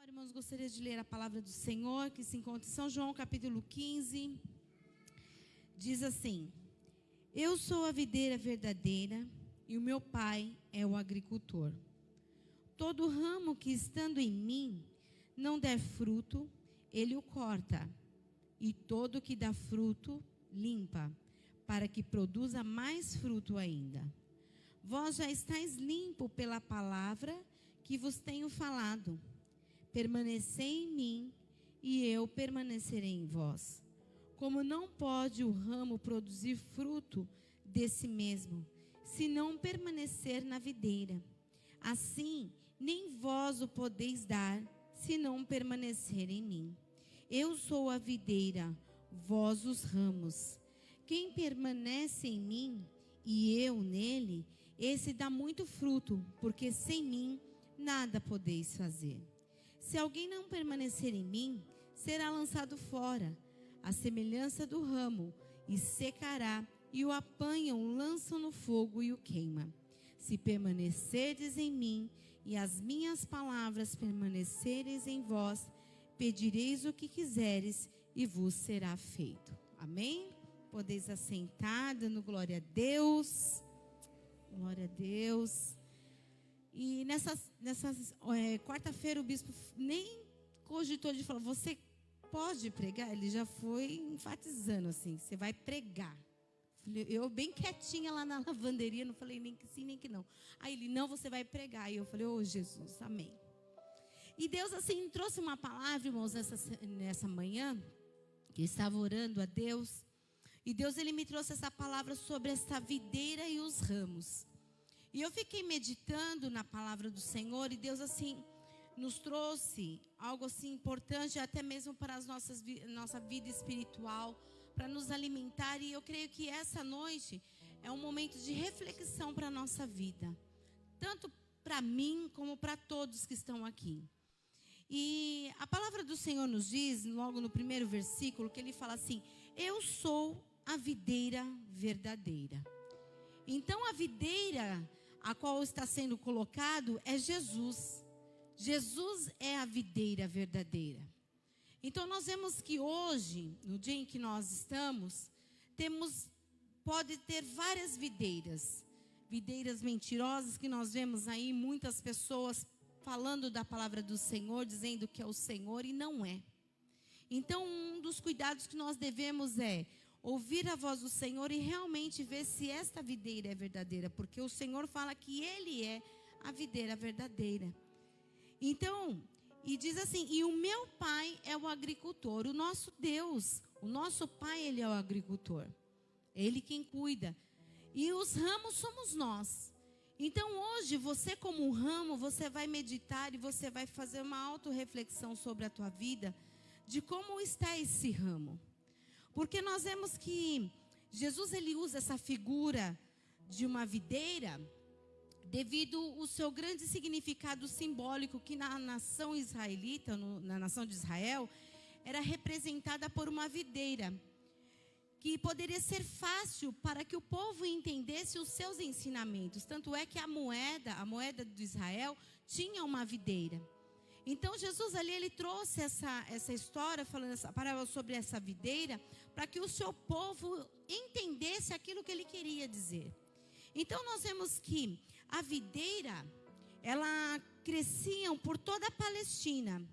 Irmãos, gostaria de ler a palavra do Senhor, que se encontra em São João, capítulo 15. Diz assim: Eu sou a videira verdadeira e o meu pai é o agricultor. Todo ramo que estando em mim não der fruto, ele o corta. E todo que dá fruto, limpa, para que produza mais fruto ainda. Vós já estáis limpo pela palavra que vos tenho falado. Permanecei em mim, e eu permanecerei em vós. Como não pode o ramo produzir fruto de si mesmo, se não permanecer na videira, assim nem vós o podeis dar, se não permanecer em mim. Eu sou a videira, vós os ramos. Quem permanece em mim, e eu nele, esse dá muito fruto, porque sem mim nada podeis fazer. Se alguém não permanecer em mim, será lançado fora, à semelhança do ramo, e secará, e o apanham, lançam no fogo e o queima. Se permanecerdes em mim, e as minhas palavras permaneceres em vós, pedireis o que quiseres, e vos será feito. Amém? Podeis assentar, dando glória a Deus. Glória a Deus. E nessa quarta-feira o bispo nem cogitou de falar, você pode pregar? Ele já foi enfatizando assim, você vai pregar. Eu bem quietinha lá na lavanderia, não falei nem que sim, nem que não. Aí ele, não, você vai pregar. E eu falei, ô Jesus, amém. E Deus assim trouxe uma palavra, irmãos, nessa manhã, que eu estava orando a Deus. E Deus, ele me trouxe essa palavra sobre essa videira e os ramos. E eu fiquei meditando na palavra do Senhor, e Deus assim nos trouxe algo assim importante, até mesmo para as nossa vida espiritual, para nos alimentar. E eu creio que essa noite é um momento de reflexão para a nossa vida, tanto para mim como para todos que estão aqui. E a palavra do Senhor nos diz, logo no primeiro versículo, que ele fala assim: eu sou a videira verdadeira. Então a videira a qual está sendo colocado é Jesus. Jesus é a videira verdadeira. Então nós vemos que hoje, no dia em que nós estamos, pode ter várias videiras. Videiras mentirosas, que nós vemos aí muitas pessoas falando da palavra do Senhor, dizendo que é o Senhor, e não é. Então um dos cuidados que nós devemos é ouvir a voz do Senhor e realmente ver se esta videira é verdadeira, porque o Senhor fala que Ele é a videira verdadeira. Então, e diz assim, e o meu pai é o agricultor, o nosso Deus, o nosso pai, Ele é o agricultor, Ele quem cuida, e os ramos somos nós. Então hoje, você como um ramo, você vai meditar e você vai fazer uma autorreflexão sobre a tua vida, de como está esse ramo. Porque nós vemos que Jesus, ele usa essa figura de uma videira devido ao seu grande significado simbólico, que na nação israelita, na nação de Israel, era representada por uma videira, que poderia ser fácil para que o povo entendesse os seus ensinamentos. Tanto é que a moeda de Israel tinha uma videira. Então Jesus ali, ele trouxe essa história, falando essa parábola sobre essa videira, para que o seu povo entendesse aquilo que ele queria dizer. Então nós vemos que a videira, ela crescia por toda a Palestina.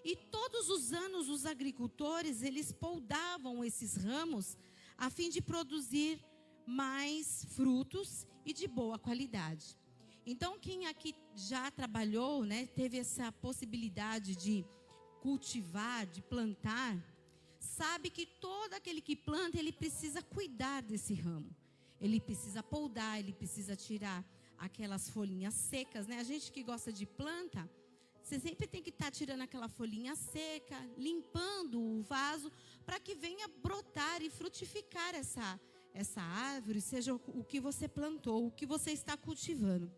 E todos os anos os agricultores, eles podavam esses ramos a fim de produzir mais frutos e de boa qualidade. Então quem aqui já trabalhou, né, teve essa possibilidade de cultivar, de plantar, sabe que todo aquele que planta, ele precisa cuidar desse ramo. Ele precisa podar, ele precisa tirar aquelas folhinhas secas, né? A gente que gosta de planta, você sempre tem que estar tirando aquela folhinha seca, limpando o vaso, para que venha brotar e frutificar essa árvore seja o que você plantou, o que você está cultivando.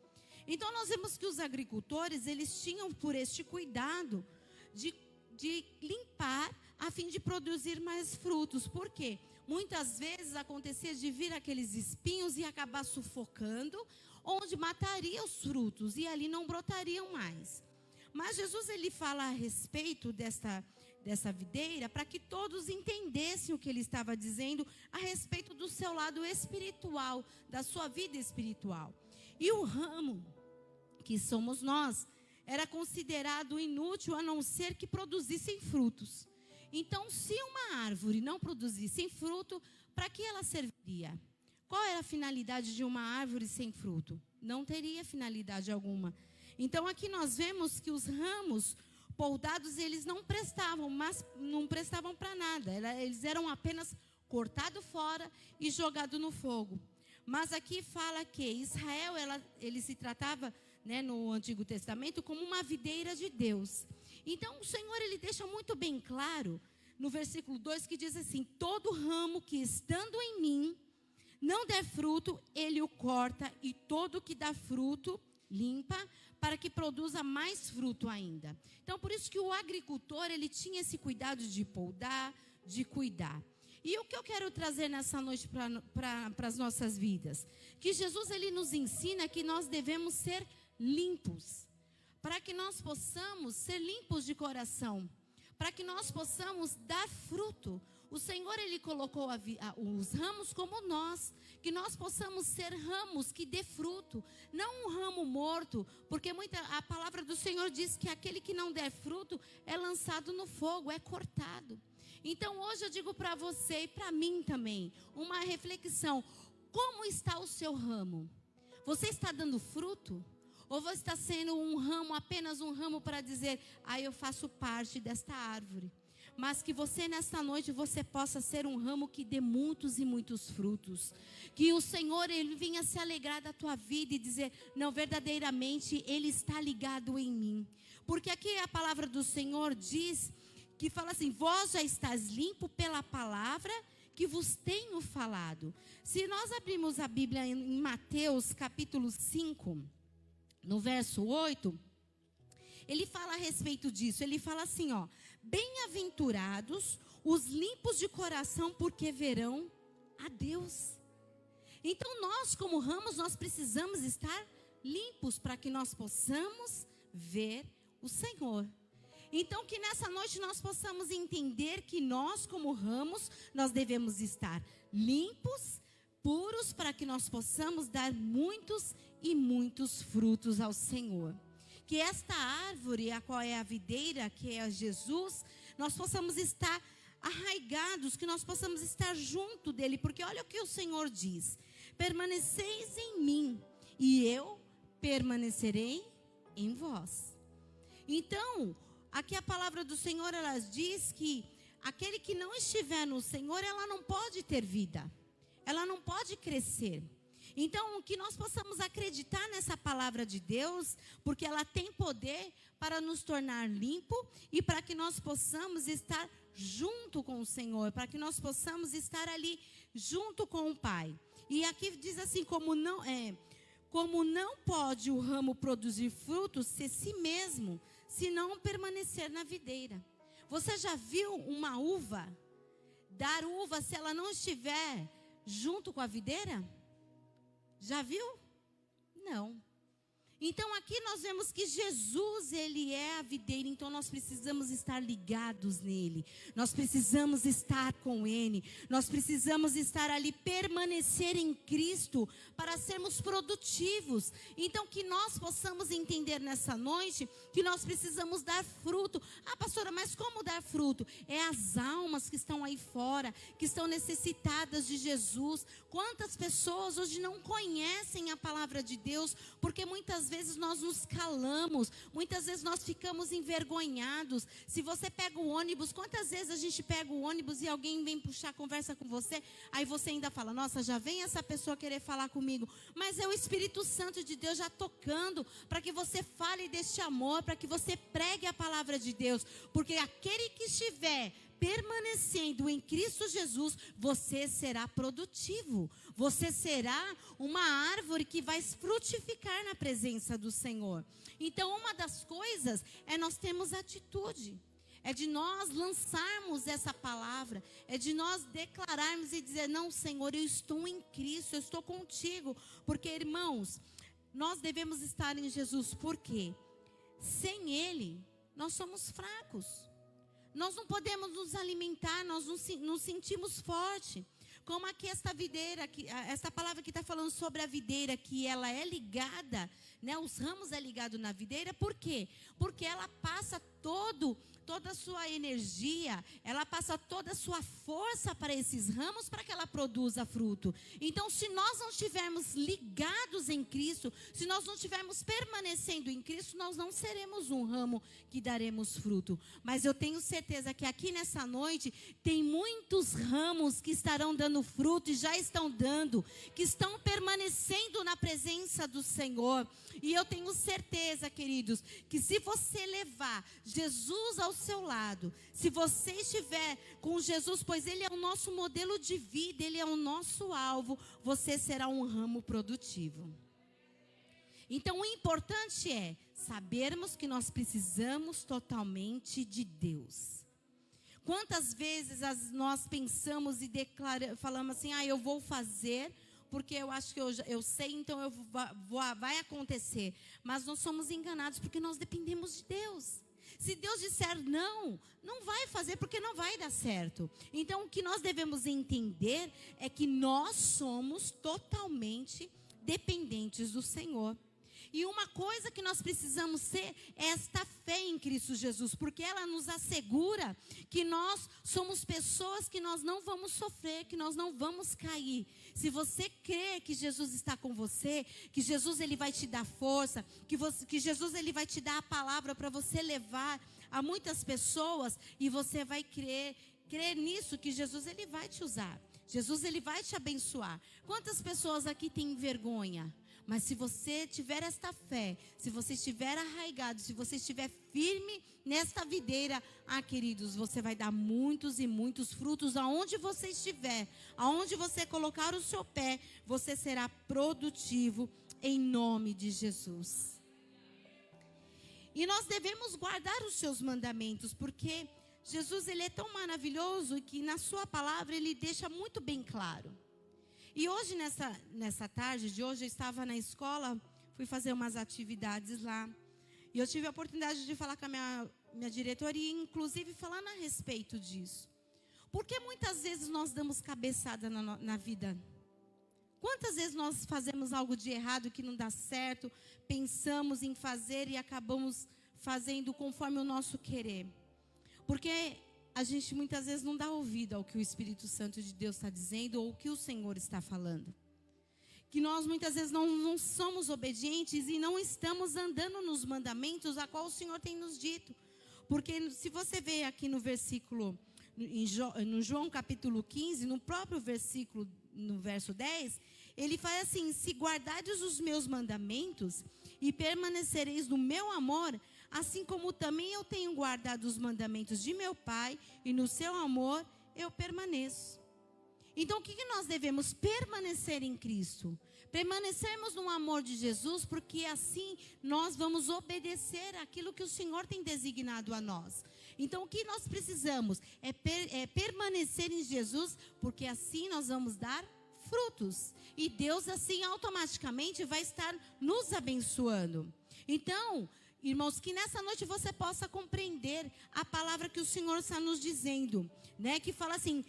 Então nós vemos que os agricultores, eles tinham por este cuidado de limpar a fim de produzir mais frutos. Por quê? Muitas vezes acontecia de vir aqueles espinhos e acabar sufocando, onde mataria os frutos e ali não brotariam mais. Mas Jesus, ele fala a respeito dessa videira para que todos entendessem o que ele estava dizendo a respeito do seu lado espiritual, da sua vida espiritual. E o ramo, que somos nós, era considerado inútil a não ser que produzissem frutos. Então, se uma árvore não produzisse fruto, para que ela serviria? Qual era a finalidade de uma árvore sem fruto? Não teria finalidade alguma. Então, aqui nós vemos que os ramos podados, eles não prestavam, mas não prestavam para nada. Eles eram apenas cortados fora e jogados no fogo. Mas aqui fala que Israel, ele se tratava, no Antigo Testamento, como uma videira de Deus. Então, o Senhor, ele deixa muito bem claro, no versículo 2, que diz assim: todo ramo que estando em mim não der fruto, ele o corta, e todo que dá fruto, limpa, para que produza mais fruto ainda. Então, por isso que o agricultor, ele tinha esse cuidado de podar, de cuidar. E o que eu quero trazer nessa noite para as nossas vidas? Que Jesus, ele nos ensina que nós devemos ser limpos, para que nós possamos ser limpos de coração, para que nós possamos dar fruto. O Senhor, ele colocou os ramos como nós, que nós possamos ser ramos que dê fruto, não um ramo morto, porque a palavra do Senhor diz que aquele que não der fruto é lançado no fogo, é cortado. Então hoje eu digo para você e para mim também, uma reflexão: como está o seu ramo? Você está dando fruto? Ou você está sendo um ramo, apenas um ramo para dizer: eu faço parte desta árvore? Mas que você nesta noite, você possa ser um ramo que dê muitos e muitos frutos. Que o Senhor, ele venha se alegrar da tua vida e dizer: não, verdadeiramente ele está ligado em mim. Porque aqui a palavra do Senhor diz, que fala assim: vós já estáis limpo pela palavra que vos tenho falado. Se nós abrirmos a Bíblia em Mateus capítulo 5, no verso 8, ele fala a respeito disso. Ele fala assim, bem-aventurados os limpos de coração, porque verão a Deus. Então nós, como ramos, nós precisamos estar limpos para que nós possamos ver o Senhor. Então que nessa noite nós possamos entender que nós, como ramos, nós devemos estar limpos, puros, para que nós possamos dar muitos e muitos frutos ao Senhor. Que esta árvore, a qual é a videira, que é Jesus, nós possamos estar arraigados, que nós possamos estar junto dele, porque olha o que o Senhor diz: permaneceis em mim, e eu permanecerei em vós. Então, aqui a palavra do Senhor, ela diz que aquele que não estiver no Senhor, ela não pode ter vida, ela não pode crescer. Então, que nós possamos acreditar nessa palavra de Deus, porque ela tem poder para nos tornar limpo e para que nós possamos estar junto com o Senhor, para que nós possamos estar ali junto com o Pai. E aqui diz assim: como não pode o ramo produzir frutos si mesmo, se não permanecer na videira. Você já viu uma uva dar uva se ela não estiver junto com a videira? Já viu? Não. Então aqui nós vemos que Jesus, ele é a videira, então nós precisamos estar ligados nele, nós precisamos estar com ele, nós precisamos estar ali, permanecer em Cristo, para sermos produtivos. Então que nós possamos entender nessa noite, que nós precisamos dar fruto. Pastora, mas como dar fruto? É as almas que estão aí fora, que estão necessitadas de Jesus. Quantas pessoas hoje não conhecem a palavra de Deus, porque muitas vezes nós nos calamos, muitas vezes nós ficamos envergonhados. Se você pega o ônibus, quantas vezes a gente pega o ônibus e alguém vem puxar conversa com você, aí você ainda fala: nossa, já vem essa pessoa querer falar comigo. Mas é o Espírito Santo de Deus já tocando, para que você fale deste amor, para que você pregue a palavra de Deus, porque aquele que estiver permanecendo em Cristo Jesus, você será produtivo. Você será uma árvore que vai frutificar na presença do Senhor. Então, uma das coisas é nós termos atitude. É de nós lançarmos essa palavra, é de nós declararmos e dizer, não, Senhor, eu estou em Cristo, eu estou contigo. Porque, irmãos, nós devemos estar em Jesus, por quê? Sem Ele, nós somos fracos. Nós não podemos nos alimentar, nós não nos sentimos fortes. Como aqui esta videira, esta palavra que está falando sobre a videira, que ela é ligada, né? Os ramos é ligado na videira, por quê? Porque ela passa toda a sua energia, ela passa toda a sua força para esses ramos, para que ela produza fruto. Então, se nós não estivermos ligados em Cristo, se nós não estivermos permanecendo em Cristo, nós não seremos um ramo que daremos fruto. Mas eu tenho certeza que aqui nessa noite, tem muitos ramos que estarão dando fruto e já estão dando, que estão permanecendo na presença do Senhor. E eu tenho certeza, queridos, que se você levar Jesus ao seu lado, se você estiver com Jesus, pois Ele é o nosso modelo de vida, Ele é o nosso alvo, você será um ramo produtivo. Então, o importante é sabermos que nós precisamos totalmente de Deus. Quantas vezes nós pensamos e falamos assim, eu vou fazer, porque eu acho que eu sei, então vai acontecer. Mas nós somos enganados, porque nós dependemos de Deus. Se Deus disser não vai fazer, porque não vai dar certo. Então, o que nós devemos entender é que nós somos totalmente dependentes do Senhor. E uma coisa que nós precisamos ser é esta fé em Cristo Jesus, porque ela nos assegura que nós somos pessoas que nós não vamos sofrer, que nós não vamos cair. Se você crê que Jesus está com você, que Jesus ele vai te dar força, que Jesus ele vai te dar a palavra para você levar a muitas pessoas, e você vai crer nisso, que Jesus ele vai te usar. Jesus ele vai te abençoar. Quantas pessoas aqui têm vergonha? Mas se você tiver esta fé, se você estiver arraigado, se você estiver firme nesta videira, queridos, você vai dar muitos e muitos frutos aonde você estiver, aonde você colocar o seu pé, você será produtivo em nome de Jesus. E nós devemos guardar os seus mandamentos, porque Jesus ele é tão maravilhoso que na sua palavra ele deixa muito bem claro. E hoje, nessa tarde de hoje, eu estava na escola, fui fazer umas atividades lá. E eu tive a oportunidade de falar com a minha diretoria, inclusive falando a respeito disso. Porque muitas vezes nós damos cabeçada na vida. Quantas vezes nós fazemos algo de errado que não dá certo, pensamos em fazer e acabamos fazendo conforme o nosso querer. Porque a gente muitas vezes não dá ouvido ao que o Espírito Santo de Deus está dizendo ou o que o Senhor está falando. Que nós muitas vezes não somos obedientes e não estamos andando nos mandamentos a qual o Senhor tem nos dito. Porque se você vê aqui no versículo, no João capítulo 15, no próprio versículo, no verso 10, ele fala assim, se guardardes os meus mandamentos e permanecereis no meu amor, assim como também eu tenho guardado os mandamentos de meu Pai, e no seu amor eu permaneço. Então, o que nós devemos? Permanecer em Cristo. Permanecermos no amor de Jesus, porque assim nós vamos obedecer aquilo que o Senhor tem designado a nós. Então, o que nós precisamos é permanecer em Jesus, porque assim nós vamos dar frutos. E Deus, assim, automaticamente vai estar nos abençoando. Então, irmãos, que nessa noite você possa compreender a palavra que o Senhor está nos dizendo, né? Que fala assim,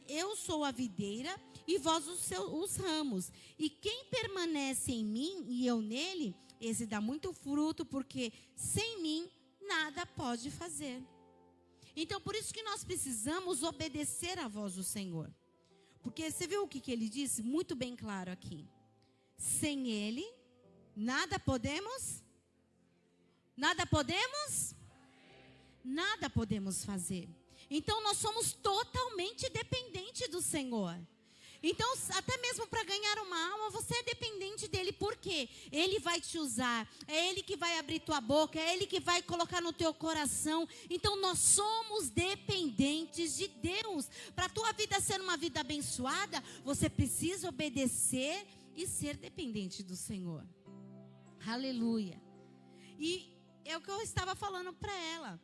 eu sou a videira e vós os ramos. E quem permanece em mim e eu nele, esse dá muito fruto, porque sem mim nada pode fazer. Então, por isso que nós precisamos obedecer à voz do Senhor. Porque você viu o que ele disse? Muito bem claro aqui. Sem ele, nada podemos fazer. Então, nós somos totalmente dependentes do Senhor. Então, até mesmo para ganhar uma alma, você é dependente dele. Por quê? Ele vai te usar. É ele que vai abrir tua boca. É ele que vai colocar no teu coração. Então, nós somos dependentes de Deus. Para a tua vida ser uma vida abençoada, você precisa obedecer e ser dependente do Senhor. Aleluia. E é o que eu estava falando para ela.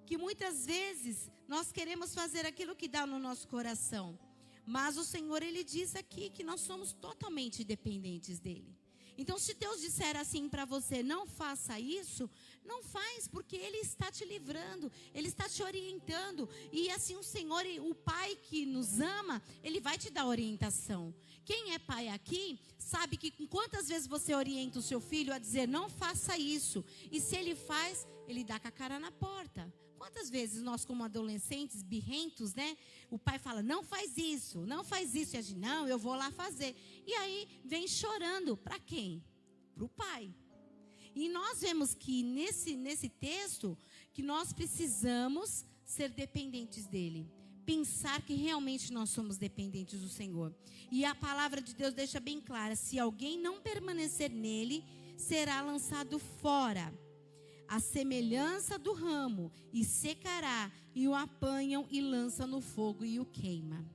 Que muitas vezes nós queremos fazer aquilo que dá no nosso coração. Mas o Senhor, Ele diz aqui que nós somos totalmente dependentes dEle. Então, se Deus disser assim para você, não faça isso, não faz, porque Ele está te livrando, Ele está te orientando. E assim o Senhor, o Pai que nos ama, Ele vai te dar orientação. Quem é pai aqui, sabe que quantas vezes você orienta o seu filho a dizer, não faça isso. E se ele faz, ele dá com a cara na porta. Quantas vezes nós, como adolescentes, birrentos, né? O pai fala, não faz isso, não faz isso. E a gente, não, eu vou lá fazer. E aí, vem chorando. Para quem? Para o pai. E nós vemos que nesse texto, que nós precisamos ser dependentes dele. Pensar que realmente nós somos dependentes do Senhor. E a palavra de Deus deixa bem clara, se alguém não permanecer nele, será lançado fora. A semelhança do ramo, e secará, e o apanham e lançam no fogo e o queima.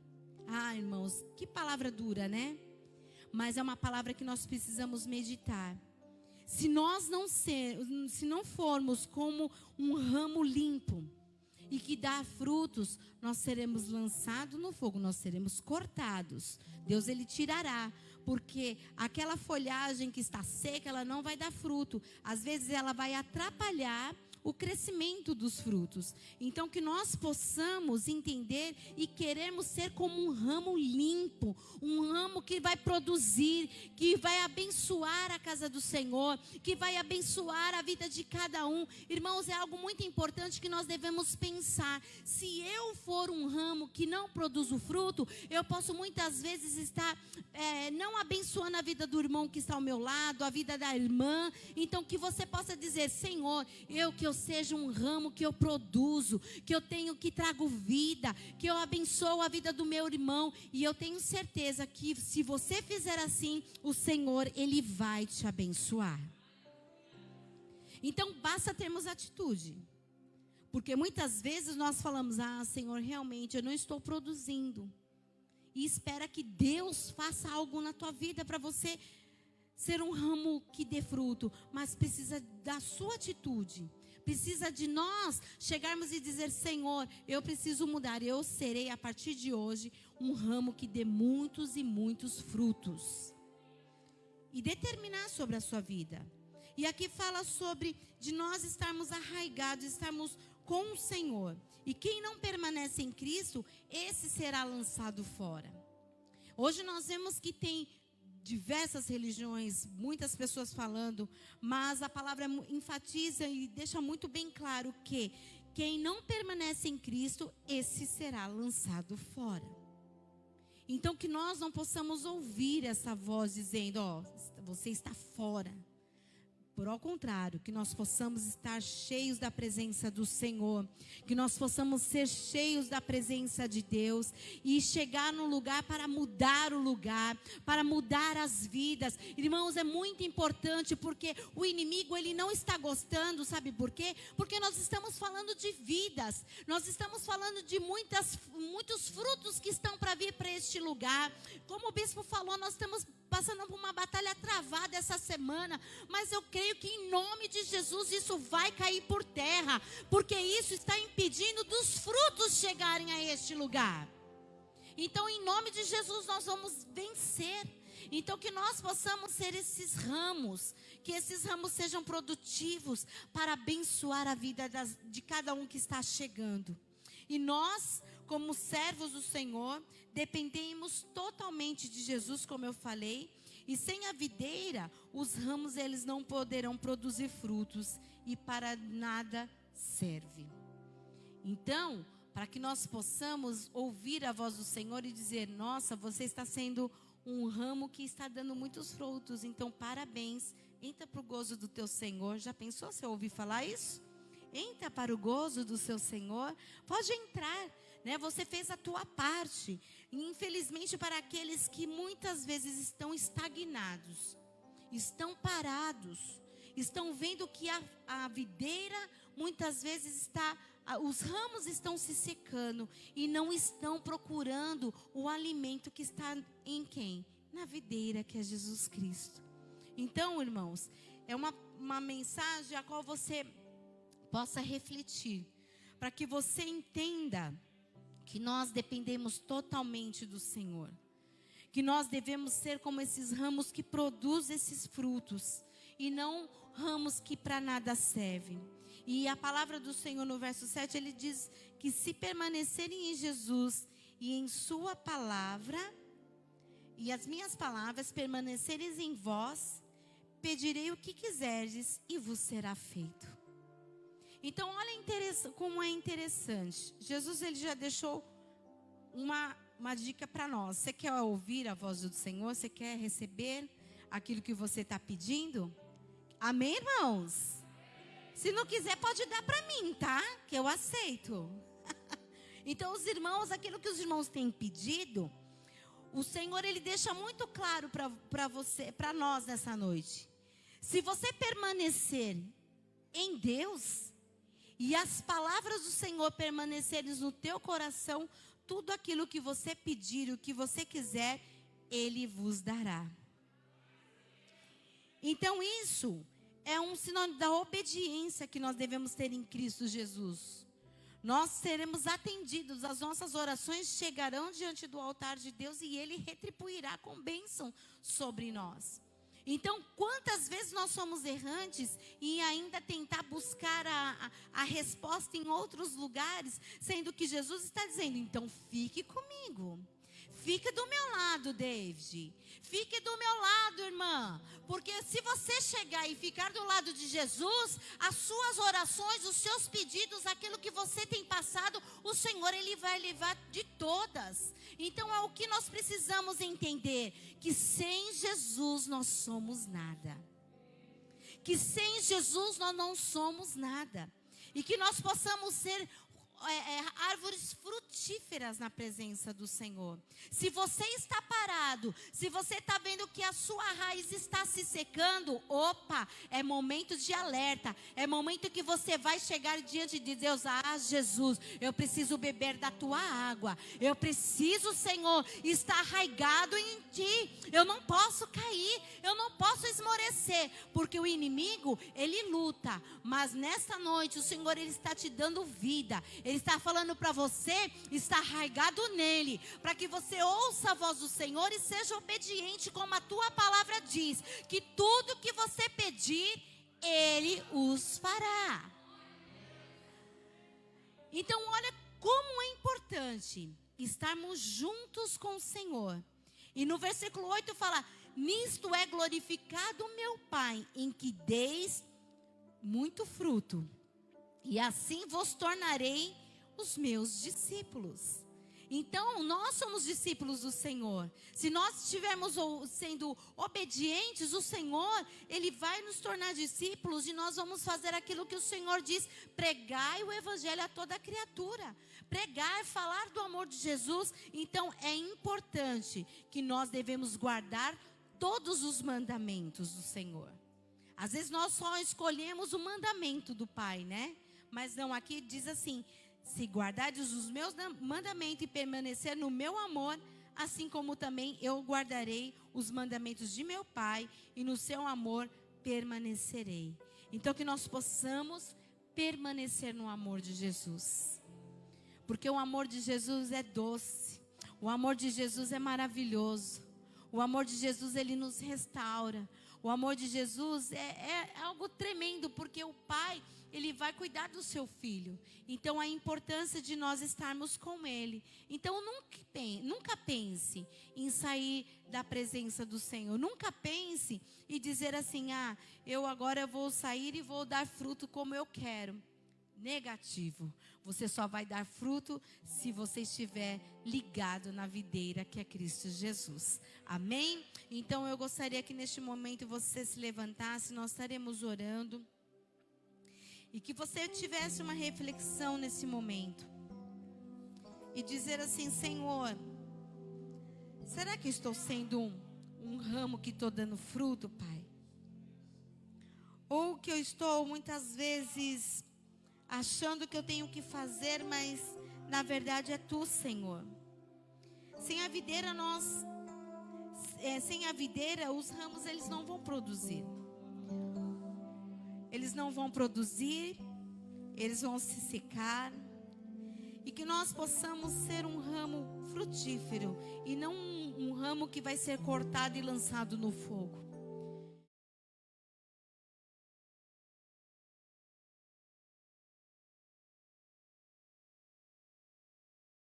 Ah, irmãos, que palavra dura, né? Mas é uma palavra que nós precisamos meditar. Se nós se não formos como um ramo limpo, e que dá frutos, nós seremos lançados no fogo, nós seremos cortados. Deus, Ele tirará. Porque aquela folhagem que está seca, ela não vai dar fruto. Às vezes ela vai atrapalhar o crescimento dos frutos. Então que nós possamos entender e queremos ser como um ramo limpo, um ramo que vai produzir, que vai abençoar a casa do Senhor, que vai abençoar a vida de cada um. Irmãos, é algo muito importante que nós devemos pensar. Se eu for um ramo que não produz o fruto, eu posso muitas vezes estar não abençoando a vida do irmão que está ao meu lado, a vida da irmã. Então que você possa dizer, Senhor, que eu seja um ramo que eu produzo, que trago vida, que eu abençoo a vida do meu irmão. E eu tenho certeza que se você fizer assim, o Senhor, Ele vai te abençoar. Então basta termos atitude. Porque muitas vezes nós falamos, Senhor, realmente eu não estou produzindo. E espera que Deus faça algo na tua vida para você ser um ramo que dê fruto. Mas precisa da sua atitude. Precisa de nós chegarmos e dizer, Senhor, eu preciso mudar. Eu serei a partir de hoje um ramo que dê muitos e muitos frutos. E determinar sobre a sua vida. E aqui fala sobre de nós estarmos arraigados, estarmos com o Senhor. E quem não permanece em Cristo, esse será lançado fora. Hoje nós vemos que tem diversas religiões, muitas pessoas falando, mas a palavra enfatiza e deixa muito bem claro que quem não permanece em Cristo, esse será lançado fora. Então que nós não possamos ouvir essa voz dizendo, você está fora. Por ao contrário, que nós possamos estar cheios da presença do Senhor, que nós possamos ser cheios da presença de Deus e chegar no lugar para mudar o lugar, para mudar as vidas. Irmãos, é muito importante porque o inimigo, ele não está gostando, sabe por quê? Porque nós estamos falando de vidas, nós estamos falando de muitos frutos que estão para vir para este lugar. Como o bispo falou, nós estamos passando por uma batalha travada essa semana, mas eu creio que em nome de Jesus isso vai cair por terra, porque isso está impedindo dos frutos chegarem a este lugar. Então em nome de Jesus nós vamos vencer. Então que nós possamos ser esses ramos, que esses ramos sejam produtivos para abençoar a vida de cada um que está chegando. E nós, como servos do Senhor, dependemos totalmente de Jesus, como eu falei. E sem a videira, os ramos eles não poderão produzir frutos e para nada serve. Então, para que nós possamos ouvir a voz do Senhor e dizer, nossa, você está sendo um ramo que está dando muitos frutos, então parabéns, entra para o gozo do teu Senhor. Já pensou se eu ouvir falar isso? Entra para o gozo do seu Senhor, pode entrar. né? Você fez a tua parte. E, infelizmente, para aqueles que muitas vezes estão estagnados, estão parados, estão vendo que a videira muitas vezes os ramos estão se secando e não estão procurando o alimento que está em quem? Na videira, que é Jesus Cristo. Então, irmãos, é uma mensagem a qual você possa refletir, para que você entenda que nós dependemos totalmente do Senhor, que nós devemos ser como esses ramos que produzem esses frutos, e não ramos que para nada servem. E a palavra do Senhor no verso 7, ele diz que se permanecerem em Jesus e em sua palavra, e as minhas palavras permanecerem em vós, pedirei o que quiserdes e vos será feito. Então, olha como é interessante. Jesus, ele já deixou uma dica para nós. Você quer ouvir a voz do Senhor? Você quer receber aquilo que você está pedindo? Amém, irmãos? Se não quiser, pode dar para mim, tá? Que eu aceito. Então, os irmãos, aquilo que os irmãos têm pedido, o Senhor, ele deixa muito claro para você, para nós nessa noite. Se você permanecer em Deus, e as palavras do Senhor permanecerem no teu coração, tudo aquilo que você pedir, o que você quiser, Ele vos dará. Então isso é um sinônimo da obediência que nós devemos ter em Cristo Jesus. Nós seremos atendidos, as nossas orações chegarão diante do altar de Deus e Ele retribuirá com bênção sobre nós. Então, quantas vezes nós somos errantes e ainda tentar buscar a resposta em outros lugares, sendo que Jesus está dizendo, então fique comigo. Fique do meu lado, David. Fique do meu lado, irmã. Porque se você chegar e ficar do lado de Jesus, as suas orações, os seus pedidos, aquilo que você tem passado, o Senhor, Ele vai levar de todas. Então é o que nós precisamos entender, que sem Jesus nós somos nada. Que sem Jesus nós não somos nada. E que nós possamos ser árvores frutíferas na presença do Senhor. Se você está parado, se você está vendo que a sua raiz está se secando, opa, é momento de alerta, é momento que você vai chegar diante de Deus. Jesus, eu preciso beber da tua água, eu preciso, Senhor, estar arraigado em ti, eu não posso cair, eu não posso esmorecer, porque o inimigo, ele luta, mas nesta noite o Senhor, Ele está te dando vida. Ele está falando para você, está arraigado nele, para que você ouça a voz do Senhor e seja obediente, como a tua palavra diz, que tudo que você pedir, Ele os fará. Então, olha como é importante estarmos juntos com o Senhor. E no versículo 8 fala, nisto é glorificado o meu Pai, em que deis muito fruto, e assim vos tornarei os meus discípulos. Então, nós somos discípulos do Senhor. Se nós estivermos sendo obedientes, o Senhor, Ele vai nos tornar discípulos e nós vamos fazer aquilo que o Senhor diz, pregai o Evangelho a toda criatura. Pregar, falar do amor de Jesus. Então, é importante que nós devemos guardar todos os mandamentos do Senhor. Às vezes nós só escolhemos o mandamento do Pai, né? Mas não, aqui diz assim, se guardardes os meus mandamentos e permanecer no meu amor, assim como também eu guardarei os mandamentos de meu Pai e no seu amor permanecerei. Então que nós possamos permanecer no amor de Jesus. Porque o amor de Jesus é doce, o amor de Jesus é maravilhoso, o amor de Jesus, Ele nos restaura. O amor de Jesus é algo tremendo, porque o Pai, Ele vai cuidar do seu filho. Então, a importância de nós estarmos com Ele. Então, nunca pense em sair da presença do Senhor. Nunca pense em dizer assim, eu agora vou sair e vou dar fruto como eu quero. Negativo. Você só vai dar fruto se você estiver ligado na videira que é Cristo Jesus. Amém? Então eu gostaria que neste momento você se levantasse, nós estaremos orando. E que você tivesse uma reflexão nesse momento. e dizer assim: Senhor, será que eu estou sendo um ramo que estou dando fruto, Pai? Ou que eu estou muitas vezes achando que eu tenho que fazer, mas na verdade é Tu, Senhor. Sem a videira os ramos eles não vão produzir. Eles não vão produzir, eles vão se secar. E que nós possamos ser um ramo frutífero e não um ramo que vai ser cortado e lançado no fogo.